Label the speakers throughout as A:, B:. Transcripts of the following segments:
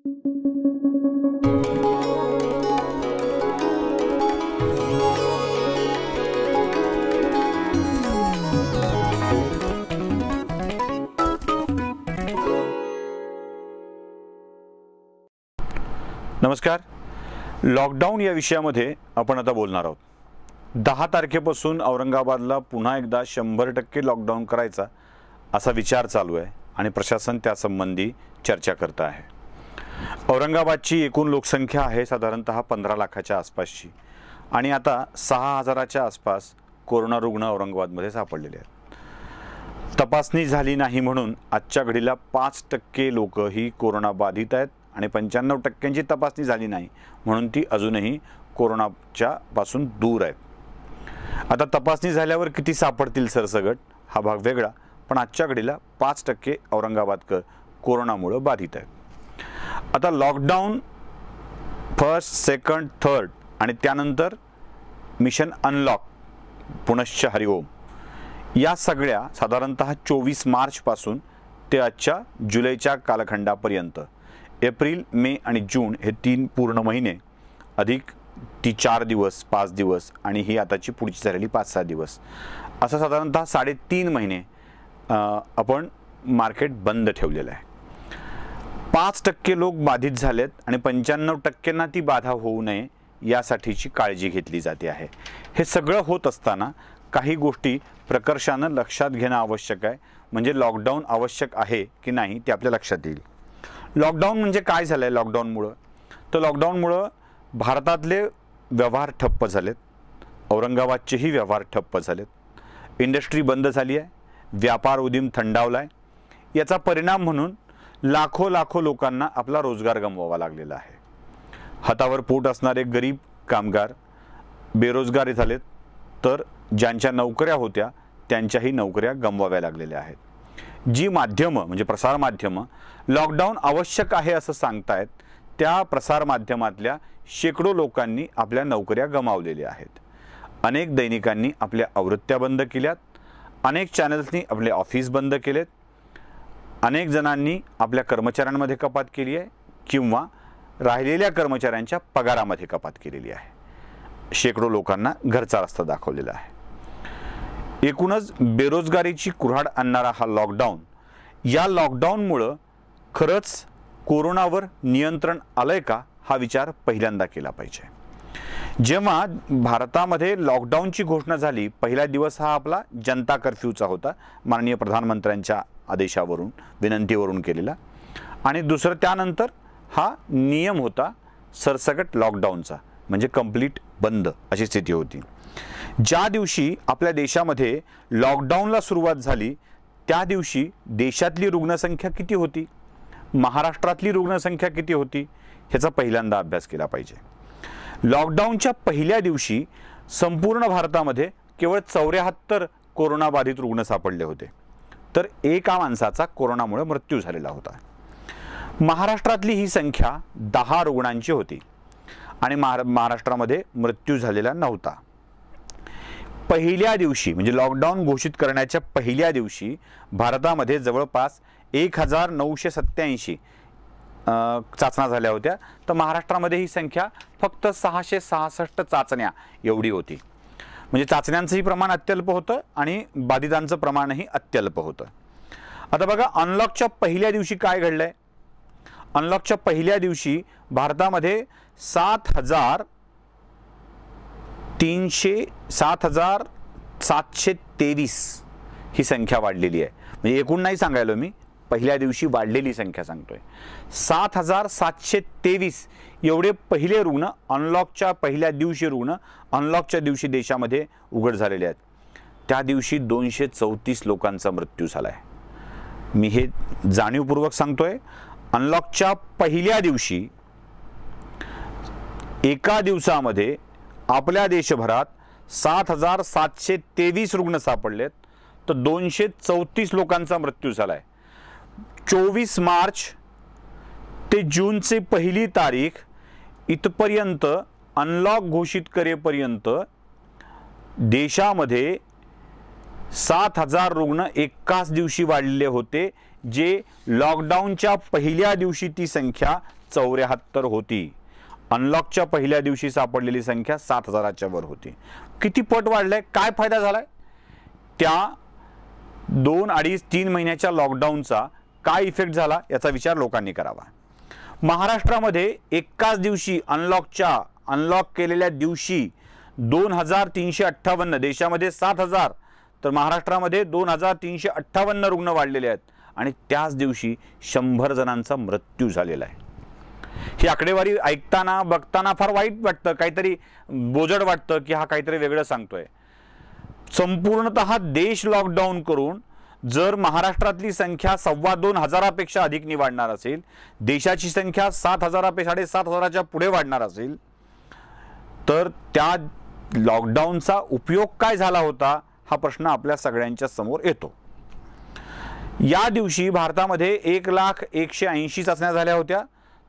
A: नमस्कार. लॉकडाऊन या विषयामध्ये आपण आता बोलणार आहोत. 10 तारखेपासून औरंगाबादला पुन्हा एकदा 100% लॉकडाऊन करायचा असा विचार चालू आहे आणि प्रशासन त्यासंबंधी चर्चा करत आहे. औरंगाबादची एकूण लोकसंख्या आहे साधारणतः 15 लाखाच्या आसपासची आणि आता 6000च्या आसपास कोरोना रुग्ण औरंगाबादमध्ये सापडलेले आहेत. तपासणी झाली नाही म्हणून आजच्या घडीला 5% लोक ही कोरोना बाधित आहेत आणि 95%ची तपासणी झाली नाही म्हणून ती अजूनही कोरोनाच्या पासून दूर आहेत. आता तपासणी झाल्यावर किती सापडतील सरसगट हा भाग वेगळा, पण आजच्या घडीला 5% औरंगाबादकर कोरोनामुळे बाधित आहेत. आता लॉकडाऊन फर्स्ट, सेकंड, थर्ड आणि त्यानंतर मिशन अनलॉक पुनश्च हरिओम या सगळ्या साधारणतः 24 मार्चपासून ते आजच्या जुलैच्या कालखंडापर्यंत एप्रिल, मे आणि जून हे 3 पूर्ण महिने अधिक ती 4 दिवस, 5 दिवस आणि ही आताची पुढची झालेली 5-6 दिवस असं साधारणतः 3.5 महिने आपण मार्केट बंद ठेवलेलं आहे. 5% लोक बाधित झालेत आणि 95%ना ती बाधा होऊ नये यासाठीची काळजी घेतली जाते आहे. हे सगळं होत असताना काही गोष्टी प्रकर्षानं लक्षात घेणं आवश्यक आहे. म्हणजे लॉकडाऊन आवश्यक आहे की नाही ते आपल्या लक्षात येईल. लॉकडाऊन म्हणजे काय झालं आहे लॉकडाऊनमुळं? तर लॉकडाऊनमुळं भारतातले व्यवहार ठप्प झालेत, औरंगाबादचेही व्यवहार ठप्प झालेत, इंडस्ट्री बंद झाली आहे, व्यापार उदीम थंडावला आहे. याचा परिणाम म्हणून लाखो लोकांना आपला रोजगार गमवावा लागलेला आहे. हातावर पोट असणारे गरीब कामगार बेरोजगार झालेत, तर ज्यांच्या नोकऱ्या होत्या त्यांच्याही नोकऱ्या गमवाव्या लागलेल्या आहेत. जी माध्यमं म्हणजे प्रसार माध्यमं लॉकडाऊन आवश्यक आहे असं सांगतायत, त्या प्रसार माध्यमातल्या शेकडो लोकांनी आपल्या नोकऱ्या गमावलेल्या आहेत. अनेक दैनिकांनी आपल्या आवृत्त्या बंद केल्यात, अनेक चॅनल्सनी आपले ऑफिस बंद केलेत, अनेक जणांनी आपल्या कर्मचाऱ्यांमध्ये कपात केली आहे किंवा राहिलेल्या कर्मचाऱ्यांच्या पगारामध्ये कपात केलेली आहे. शेकडो लोकांना घरचा रस्ता दाखवलेला आहे. एकूणच बेरोजगारीची कुऱ्हाड आणणारा हा लॉकडाऊन, या लॉकडाऊनमुळं खरंच कोरोनावर नियंत्रण आलंय का हा विचार पहिल्यांदा केला पाहिजे. जेव्हा भारतामध्ये लॉकडाऊनची घोषणा झाली, पहिला दिवस हा आपला जनता कर्फ्यूचा होता, माननीय प्रधानमंत्र्यांच्या आदेशावरून विनंतीवरून केलेला, आणि दुसरं त्यानंतर हा नियम होता सरसकट लॉकडाऊनचा म्हणजे कंप्लीट बंद अशी स्थिती होती. ज्या दिवशी आपल्या देशामध्ये लॉकडाऊनला सुरुवात झाली त्या दिवशी देशातली रुग्णसंख्या किती होती, महाराष्ट्रातली रुग्णसंख्या किती होती ह्याचा पहिल्यांदा अभ्यास केला पाहिजे. लॉकडाऊनच्या पहिल्या दिवशी संपूर्ण भारतामध्ये केवळ 74 कोरोनाबाधित रुग्ण सापडले होते, तर एका माणसाचा कोरोनामुळे मृत्यू झालेला होता. महाराष्ट्रातली ही संख्या 10 रुग्णांची होती आणि महाराष्ट्रामध्ये मृत्यू झालेला नव्हता. पहिल्या दिवशी म्हणजे लॉकडाऊन घोषित करण्याच्या पहिल्या दिवशी भारतामध्ये जवळपास 1987 चाचण्या झाल्या होत्या, तर महाराष्ट्रामध्ये ही संख्या फक्त 666 चाचण्या एवढी होती. म्हणजे चाचण्यांचंही प्रमाण अत्यल्प होतं आणि बाधितांचं प्रमाणही अत्यल्प होतं. आता बघा अनलॉकच्या पहिल्या दिवशी काय घडलंय. अनलॉकच्या पहिल्या दिवशी भारतामध्ये 7,723 ही संख्या वाढलेली आहे. म्हणजे एकूण नाही सांगायलो मी, पहिल्या दिवशी वाढलेली संख्या सांगतोय. 7,723 एवढे पहिले रुग्ण अनलॉकच्या पहिल्या दिवशी अनलॉकच्या दिवशी देशामध्ये उघड झालेले आहेत. त्या दिवशी 234 लोकांचा मृत्यू झाला आहे. मी हे जाणीवपूर्वक सांगतोय. अनलॉकच्या पहिल्या दिवशी एका दिवसामध्ये आपल्या देशभरात 7,723 रुग्ण सापडलेत, तर 234 लोकांचा मृत्यू झाला आहे. 24 मार्च ते जूनचे पहिली तारीख इथपर्यंत अनलॉक घोषित करेपर्यंत देशामध्ये 7,000 रुग्ण एकाच दिवशी वाढलेले होते, जे लॉकडाऊनच्या पहिल्या दिवशी ती संख्या 74 होती. अनलॉकच्या पहिल्या दिवशी सापडलेली संख्या 7,000च्या वर होती. किती पट वाढलाय, काय फायदा झालाय? त्या 2, 2.5, 3 महिन्याच्या लॉकडाऊनचा काय इफेक्ट झाला याचा विचार लोकांनी करावा. महाराष्ट्रामध्ये एकाच दिवशी अनलॉक केलेल्या दिवशी 2,358, देशामध्ये 7,000 तर महाराष्ट्रामध्ये 2,358 रुग्ण वाढलेले आहेत आणि त्याच दिवशी 100 जणांचा मृत्यू झालेला आहे. ही आकडेवारी ऐकताना बघताना फार वाईट वाटतं, काहीतरी बोजड वाटतं की हा काहीतरी वेगळं सांगतोय. संपूर्णतः देश लॉकडाऊन करून जर महाराष्ट्रातली संख्या 2,25,000पेक्षा अधिक वाढणार असेल, देशाची संख्या 7,000 7,500च्या पुढे वाढणार असेल, तर त्या लॉकडाऊनचा उपयोग काय झाला होता हा प्रश्न आपल्या सगळ्यांच्या समोर येतो. या दिवशी भारतामध्ये 1,01,80 चाचण्या झाल्या होत्या,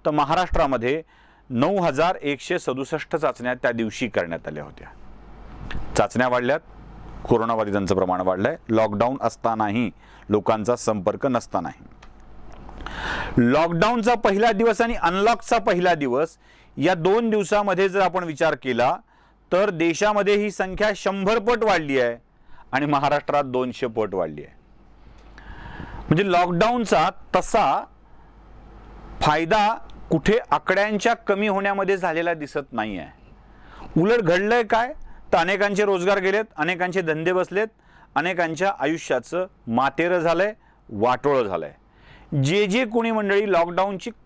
A: तर महाराष्ट्रामध्ये 9,167 चाचण्या त्या दिवशी करण्यात आल्या होत्या. चाचण्या वाढल्यात, कोरोनाबाधितांचं प्रमाण वाढलंय, लॉकडाऊन असतानाही, लोकांचा संपर्क नसतानाही. लॉकडाऊनचा पहिला दिवस आणि अनलॉकचा पहिला दिवस या 2 दिवसामध्ये जर आपण विचार केला तर देशामध्ये ही संख्या 100 पट वाढली आहे आणि महाराष्ट्रात 200 पट वाढली आहे. म्हणजे लॉकडाऊनचा तसा फायदा कुठे आकड्यांच्या कमी होण्यामध्ये झालेला दिसत नाही आहे. उलट घडलंय काय, तर अनेकांचे रोजगार गेलेत, अनेकांचे धंदे बसलेत, अनेकांच्या आयुष्याचं मातेरं झालंय, वाटोळं झालंय. जे कोणी मंडळी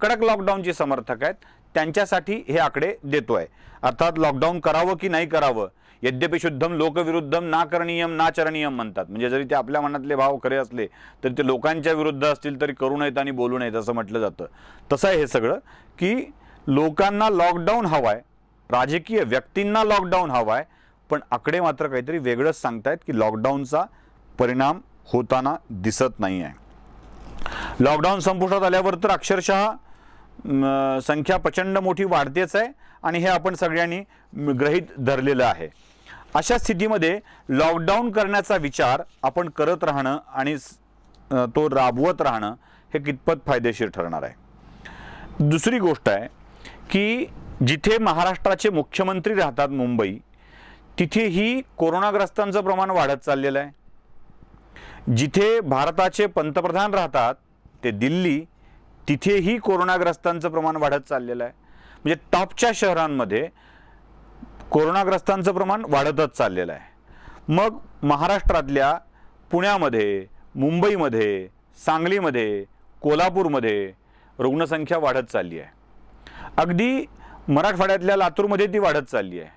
A: कडक लॉकडाऊनची समर्थक आहेत त्यांच्यासाठी हे आकडे देतोय. अर्थात लॉकडाऊन करावं की नाही करावं, यद्यपि शुद्धम लोकविरुद्धम ना करणीयम ना चरणीयम म्हणतात. म्हणजे जरी ते आपल्या मनातले भाव खरे असले तरी ते लोकांच्या विरुद्ध असतील तरी करू नयेत आणि बोलू नयेत असं म्हटलं जातं. तसं आहे हे सगळं की लोकांना लॉकडाऊन हवाय, राजकीय व्यक्तींना लॉकडाऊन हवाय, पण आकडे मात्र काहीतरी वेगळंच सांगतायत की लॉकडाऊनचा परिणाम होताना दिसत नाही आहे. लॉकडाऊन संपुष्टात आल्यावर तर अक्षरशः संख्या प्रचंड मोठी वाढतेच आहे आणि हे आपण सगळ्यांनी गृहीत धरलेलं आहे. अशा स्थितीमध्ये लॉकडाऊन करण्याचा विचार आपण करत राहणं आणि तो राबवत राहणं हे कितपत फायदेशीर ठरणार आहे. दुसरी गोष्ट आहे की जिथे महाराष्ट्राचे मुख्यमंत्री राहतात मुंबई, तिथेही कोरोनाग्रस्तांचं प्रमाण वाढत चाललेलं आहे. जिथे भारताचे पंतप्रधान राहतात ते दिल्ली, तिथेही कोरोनाग्रस्तांचं प्रमाण वाढत चाललेलं आहे. म्हणजे टॉपच्या शहरांमध्ये कोरोनाग्रस्तांचं प्रमाण वाढतच चाललेलं आहे. मग महाराष्ट्रातल्या पुण्यामध्ये, मुंबईमध्ये, सांगलीमध्ये, कोल्हापूरमध्ये रुग्णसंख्या वाढत चालली आहे. अगदी मराठवाड्यातल्या लातूरमध्ये ती वाढत चालली आहे.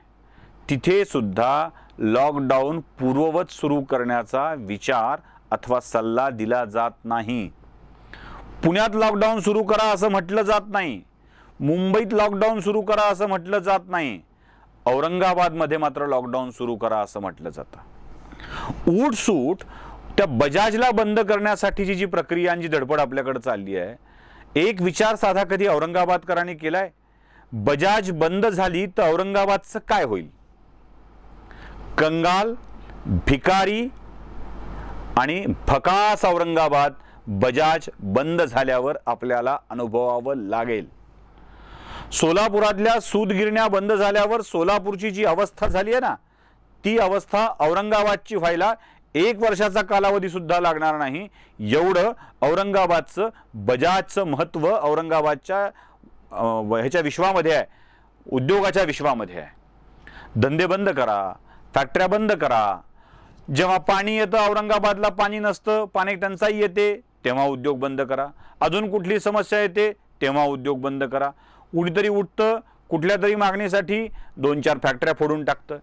A: तिथे सुद्धा लॉकडाऊन पूर्ववत सुरू करण्याचा विचार अथवा सल्ला दिला जात नाही. पुण्यात लॉकडाऊन सुरू करा असं म्हटलं जात नाही, मुंबईत लॉकडाऊन सुरू करा असं म्हटलं जात नाही, औरंगाबादमध्ये मात्र लॉकडाऊन सुरू करा असं म्हटलं जातं. उठसूट त्या बजाजला बंद करण्यासाठीची जी प्रक्रिया आणि जी धडपड आपल्याकडे चालली आहे, एक विचार साधा कधी औरंगाबादकरांनी केलाय? बजाज बंद झाली तर औरंगाबादचं काय होईल? कंगाल, भिकारी आणि भकास औरंगाबाद बजाज बंद झाल्यावर आपल्याला अनुभवावं लागेल. सोलापुरातल्या सूतगिरण्या बंद झाल्यावर सोलापूरची जी अवस्था झाली आहे ना, ती अवस्था औरंगाबादची व्हायला 1 वर्षाचा कालावधी सुद्धा लागणार नाही. एवढं औरंगाबादचं, बजाजचं महत्त्व औरंगाबादच्या ह्याच्या विश्वामध्ये आहे, उद्योगाच्या विश्वामध्ये आहे. धंदे बंद करा, फॅक्टऱ्या बंद करा. जेव्हा पाणी येतं औरंगाबादला, पाणी नसतं, पाणी टंचाई येते, तेव्हा उद्योग बंद करा. अजून कुठली समस्या येते तेव्हा उद्योग बंद करा. कुणीतरी उठतं कुठल्या तरी मागणीसाठी, 2-4 फॅक्टऱ्या फोडून टाकतं.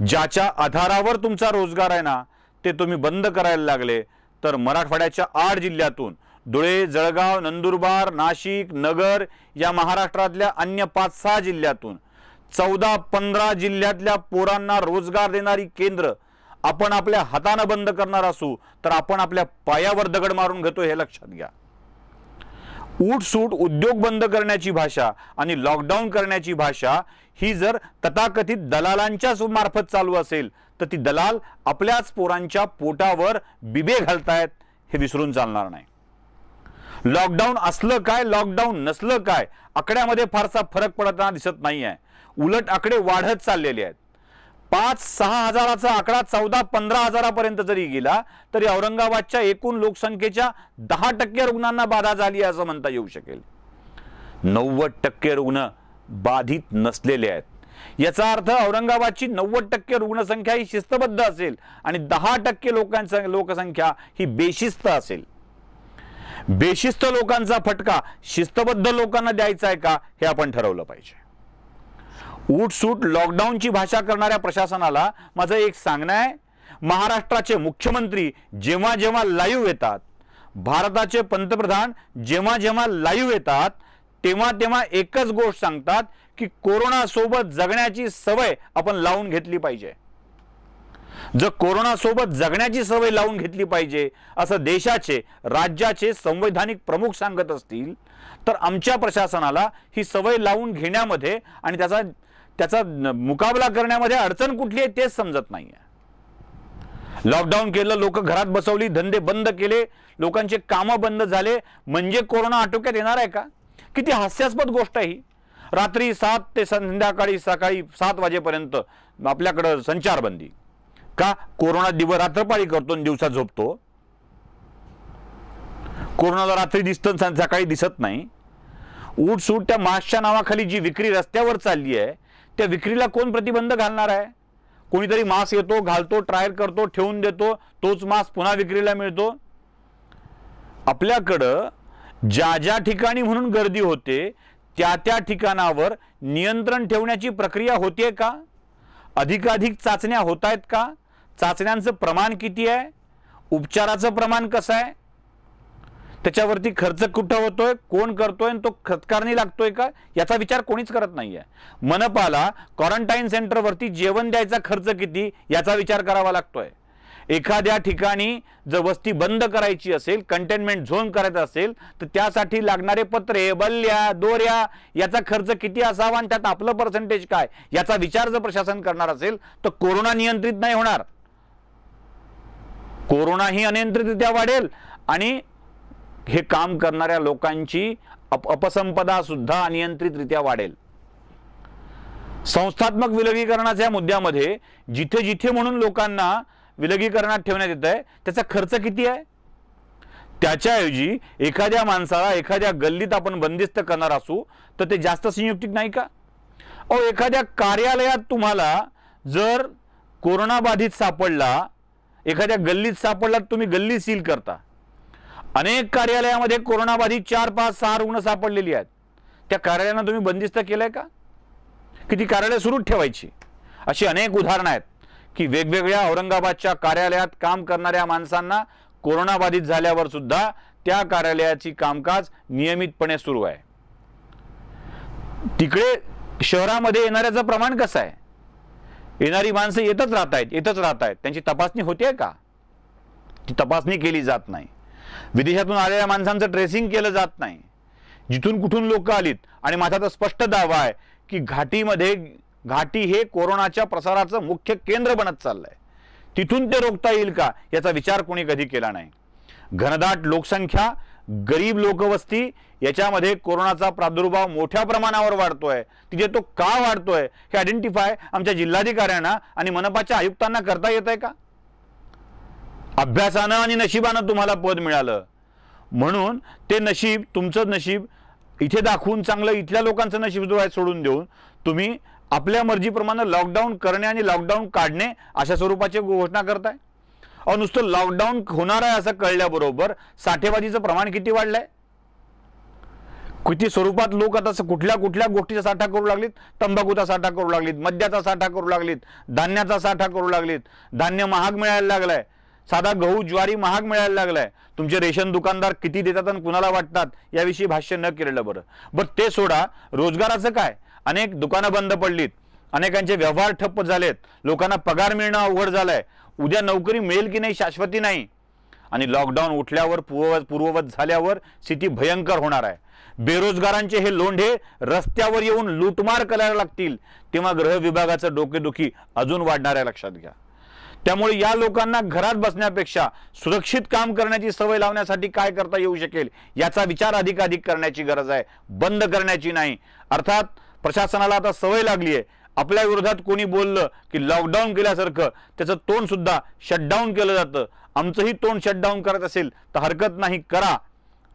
A: ज्याच्या आधारावर तुमचा रोजगार आहे ना, ते तुम्ही बंद करायला लागले तर मराठवाड्याच्या 8 जिल्ह्यातून, धुळे, जळगाव, नंदुरबार, नाशिक, नगर या महाराष्ट्रातल्या अन्य 5-6 जिल्ह्यातून 14-15 जिल्ह्यातल्या पोरांना रोजगार देणारी केंद्र आपण आपल्या हाताने बंद करणार असू तर आपण आपल्या पायावर दगड मारून घेतो, हे लक्षात घ्या. उठसूट उद्योग बंद करण्याची भाषा आणि लॉकडाऊन करण्याची भाषा ही जर तथाकथित दलालांच्या मार्फत चालू असेल तर ती दलाल आपल्याच पोरांच्या पोटावर बिबे घालतायत हे विसरून चालणार नाही। लॉकडाऊन असलं काय लॉकडाऊन नसलं काय आकड्यामध्ये फारसा फरक पडताना दिसत नाहीये, उलट आकडे वाढत चाललेले आहेत। 5-6 हजाराचा आकडा 14-15 हजारापर्यंत जरी गेला तरी औरंगाबादच्या एकूण लोकसंख्येच्या 10% रुग्णांना बाधा झाली असं म्हणता येऊ शकेल। 90% रुग्ण बाधित नसलेले आहेत। याचा अर्थ औरंगाबादची 90% रुग्णसंख्या ही शिस्तबद्ध असेल आणि 10% लोकसंख्या ही बेशिस्त असेल। बेशिस्त लोकांचा फटका शिस्तबद्ध लोकांना द्यायचा आहे का हे आपण ठरवलं पाहिजे। उठसूट लॉकडाऊनची भाषा करणाऱ्या प्रशासनाला माझं एक सांगणं आहे, महाराष्ट्राचे मुख्यमंत्री जेव्हा जेव्हा लाईव्ह येतात, भारताचे पंतप्रधान जेव्हा जेव्हा लाईव्ह येतात तेव्हा तेव्हा एकच गोष्ट सांगतात की कोरोना सोबत जगण्याची सवय आपण लावून घेतली पाहिजे। जर कोरोना सोबत जगण्याची सवय लावून घेतली पाहिजे असं देशाचे राज्याचे संवैधानिक प्रमुख सांगत असतील तर आमच्या प्रशासनाला ही सवय लावून घेण्यामध्ये आणि त्याचा मुकाबला करण्यामध्ये अडचण कुठली आहे तेच समजत नाहीये। लॉकडाऊन केलं, लोक घरात बसवली, धंदे बंद केले, लोकांचे कामं बंद झाले म्हणजे कोरोना आटोक्यात येणार आहे का? किती हास्यास्पद गोष्ट आहे ही। रात्री 7 ते सकाळी 7 वाजेपर्यंत आपल्याकडे संचारबंदी का? कोरोना रात्रपाळी करतो आणि दिवसा झोपतो। कोरोनाला रात्री दिसतं सकाळी दिसत नाही। उठसूट त्या मास्कच्या नावाखाली जी विक्री रस्त्यावर चालली आहे त्या विक्रीला कोण प्रतिबंध घालणार आहे? कोणीतरी मास्क येतो, घालतो, ट्रायल करतो, ठेवून देतो, तोच मास्क पुन्हा विक्रीला मिळतो। आपल्याकडं ज्या ज्या ठिकाणी म्हणून गर्दी होते त्या त्या ठिकाणावर नियंत्रण ठेवण्याची प्रक्रिया होते का? अधिकाधिक चाचण्या होत आहेत का? चाचण्यांचं प्रमाण किती आहे? उपचाराचं प्रमाण कसं आहे? त्याच्यावरती खर्च कुठं होतोय, कोण करतोय आणि तो खतकारणी लागतोय का याचा विचार कोणीच करत नाहीये। मनपाला क्वारंटाईन सेंटरवरती जेवण द्यायचा खर्च किती याचा विचार करावा लागतोय। एखाद्या ठिकाणी जर वस्ती बंद करायची असेल, कंटेनमेंट झोन करायचा असेल तर त्यासाठी लागणारे पत्रे, बल्ल्या, दोऱ्या याचा खर्च किती असावा आणि त्यात आपलं पर्सेंटेज काय याचा विचार जर प्रशासन करणार असेल तर कोरोना नियंत्रित नाही होणार। कोरोना ही अनियंत्रितरित्या वाढेल आणि हे काम करणाऱ्या लोकांची अपसंपदा सुद्धा अनियंत्रितरित्या वाढेल। संस्थात्मक विलगीकरणाच्या मुद्द्यामध्ये जिथे जिथे म्हणून लोकांना विलगीकरणात ठेवण्यात येत आहे त्याचा खर्च किती आहे? त्याच्याऐवजी एखाद्या माणसाला एखाद्या गल्लीत आपण बंदिस्त करणार असू तर ते जास्त संयुक्तिक नाही का? एखाद्या कार्यालयात तुम्हाला जर कोरोना बाधित सापडला, एखाद्या गल्लीत सापडला, तुम्ही गल्ली सील करता। अनेक कार्यालयामध्ये कोरोना बाधित 4, 5, 6 रुग्ण सापडलेली आहेत, त्या कार्यालयांना तुम्ही बंदिस्त केलंय का? किती कार्यालय सुरूच ठेवायची? अशी अनेक उदाहरणं आहेत की वेगवेगळ्या औरंगाबादच्या कार्यालयात काम करणाऱ्या माणसांना कोरोना बाधित झाल्यावर सुद्धा त्या कार्यालयाची कामकाज नियमितपणे सुरू आहे। तिकडे शहरामध्ये येणाऱ्याचं प्रमाण कसं आहे? येणारी माणसं येतच राहत आहेत, त्यांची तपासणी होते का? ती तपासणी केली जात नाही। विदेशातून आलेल्या माणसांचं ट्रेसिंग केलं जात नाही। जिथून कुठून लोक आलीत आणि माझा तर स्पष्ट दावा आहे की घाटी हे कोरोनाच्या प्रसाराचं मुख्य केंद्र बनत चाललंय। तिथून ते रोखता येईल का याचा विचार कोणी कधी केला नाही। घनदाट लोकसंख्या, गरीब लोकवस्ती याच्यामध्ये कोरोनाचा प्रादुर्भाव मोठ्या प्रमाणावर वाढतोय। तिथे तो का वाढतोय हे आयडेंटिफाय आमच्या जिल्हाधिकाऱ्यांना आणि मनपाच्या आयुक्तांना करता येत आहे का? अभ्यासानं आणि नशिबानं तुम्हाला पद मिळालं म्हणून ते नशीब, तुमचं नशीब इथे दाखवून चांगलं इथल्या लोकांचं नशीब जो आहे सोडून देऊन तुम्ही आपल्या मर्जीप्रमाणे लॉकडाऊन करणे आणि लॉकडाऊन काढणे अशा स्वरूपाची घोषणा करताय। नुसतं लॉकडाऊन होणार आहे असं कळल्याबरोबर साठेबाजीचं प्रमाण किती वाढलंय? किती स्वरूपात लोक आता कुठल्या कुठल्या गोष्टीचा साठा करू लागलीत? तंबाखूचा साठा करू लागलीत, मद्याचा साठा करू लागलीत, धान्याचा साठा करू लागलीत। धान्य महाग मिळायला लागलंय, साधा गहू ज्वारी महाग मिळायला लागलाय। तुमचे रेशन दुकानदार किती देतात आणि कुणाला वाटतात याविषयी भाष्य न केलेलं बरं। ते सोडा, रोजगाराचं काय? अनेक दुकानं बंद पडलीत, अनेकांचे व्यवहार ठप्प झालेत, लोकांना पगार मिळणं अवघड झालंय, उद्या नोकरी मिळेल की नाही शाश्वती नाही। आणि लॉकडाऊन उठल्यावर पूर्ववत झाल्यावर स्थिती भयंकर होणार आहे। बेरोजगारांचे हे लोंढे रस्त्यावर येऊन लूटमार करायला लागतील तेव्हा गृह विभागाचं डोकेदुखी अजून वाढणार आहे, लक्षात घ्या. त्यामुळे या लोकांना घरात बसण्यापेक्षा सुरक्षित काम करण्याची सवय लावण्यासाठी काय करता येऊ शकेल याचा विचार अधिकाधिक करण्याची गरज आहे, बंद करण्याची नाही. अर्थात प्रशासनाला आता सवय लागली आहे, आपल्या विरोधात कोणी बोललं की लॉकडाऊन केल्यासारखं त्याचं तोंड सुद्धा शटडाऊन केलं जातं. आमचंही तोंड शटडाऊन करत असेल तर हरकत नाही, करा,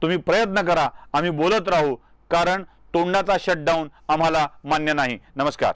A: तुम्ही प्रयत्न करा, आम्ही बोलत राहू, कारण तोंडाचा शटडाऊन आम्हाला मान्य नाही. नमस्कार.